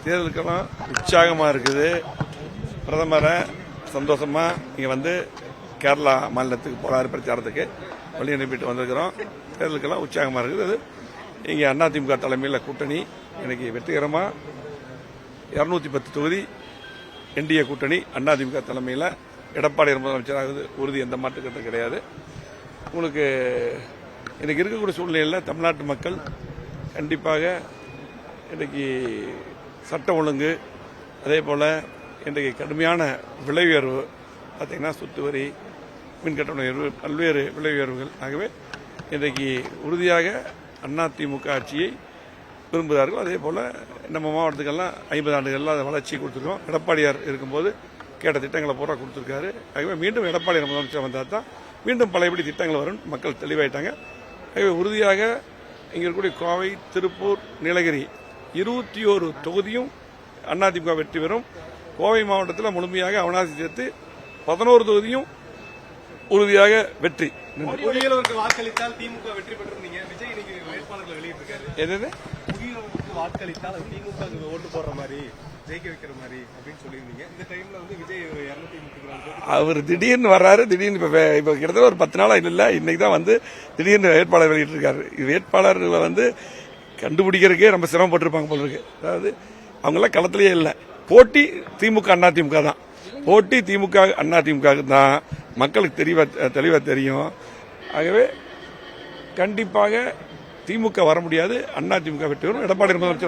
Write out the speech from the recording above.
தேர்தலுக்கெல்லாம் உற்சாகமாக இருக்குது. பிரதமரை சந்தோஷமாக இங்கே வந்து கேரளா மாநிலத்துக்கு போராறு பிரச்சாரத்துக்கு வழி அனுப்பிட்டு வந்திருக்கிறோம். தேர்தலுக்கெல்லாம் உற்சாகமாக இருக்குது. அது இங்கே அதிமுக தலைமையில் கூட்டணி இன்னைக்கு வெற்றிகரமாக 210 தொகுதி என்டிஏ கூட்டணி அதிமுக தலைமையில் எடப்பாடி முதலமைச்சராக உறுதி, எந்த மாற்றுக்கட்டும் கிடையாது. உங்களுக்கு இன்னைக்கு இருக்கக்கூடிய சூழ்நிலையில் தமிழ்நாட்டு மக்கள் கண்டிப்பாக இன்றைக்கு சட்ட ஒழுங்கு, அதே போல் இன்றைக்கு கடுமையான விலை உயர்வு, பார்த்தீங்கன்னா சொத்து வரி, மின்கட்டண உயர்வு, பல்வேறு விலை உயர்வுகள். ஆகவே இன்றைக்கு உறுதியாக அதிமுக ஆட்சியை விரும்புகிறார்கள். அதே போல் நம்ம மாவட்டத்துக்கெல்லாம் 50 ஆண்டுகள்லாம் அதை வளர்ச்சி கொடுத்துருக்கோம். எடப்பாடியார் இருக்கும்போது கேட்ட திட்டங்களை பூரா கொடுத்துருக்காரு. ஆகவே மீண்டும் எடப்பாடியார் முதலமைச்சர் வந்தால் தான் மீண்டும் பழையபடி திட்டங்கள் வரும். மக்கள் தெளிவாயிட்டாங்க. ஆகவே உறுதியாக இங்கே இருக்கக்கூடிய கோவை, திருப்பூர், நீலகிரி 21 தொகுதியும் அதிமுக வெற்றி பெறும். கோவை மாவட்டத்தில் முழுமையாக அவனாசி சேர்த்து 11 தொகுதியும் உறுதியாக வெற்றி. வாக்களித்தால் திமுக வெற்றி பெற்றிருந்தீங்க. விஜய் இன்னைக்கு வேட்பாளர்களை வெளியிட்டிருக்காரு. எது வாக்களித்தால் திமுக ஓட்டு போடுற மாதிரி, ஜெயிக்க வைக்கிற மாதிரி அப்படின்னு சொல்லியிருந்தீங்க. இந்த டைம்ல வந்து விஜய் 234 அவர் திடீர்னு வர்றாரு. திடீர்னு இப்ப கிட்டத்தட்ட ஒரு 10 நாளா இல்ல, இன்னைக்கு தான் வந்து திடீர்னு வேட்பாளர் வெளியிட்டிருக்காரு. வேட்பாளர்களை வந்து கண்டுபிடிக்கிறதுக்கே ரொம்ப சிரமப்பட்டிருப்பாங்க போல இருக்கு. அதாவது அவங்கெல்லாம் களத்திலேயே இல்லை. போட்டி திமுக அதிமுக தான். போட்டி திமுக அதிமுக தான். மக்களுக்கு தெளிவா தெரியும். ஆகவே கண்டிப்பாக திமுக வர முடியாது. அதிமுக வெற்றி வரும். எடப்பாடி முதலமைச்சர்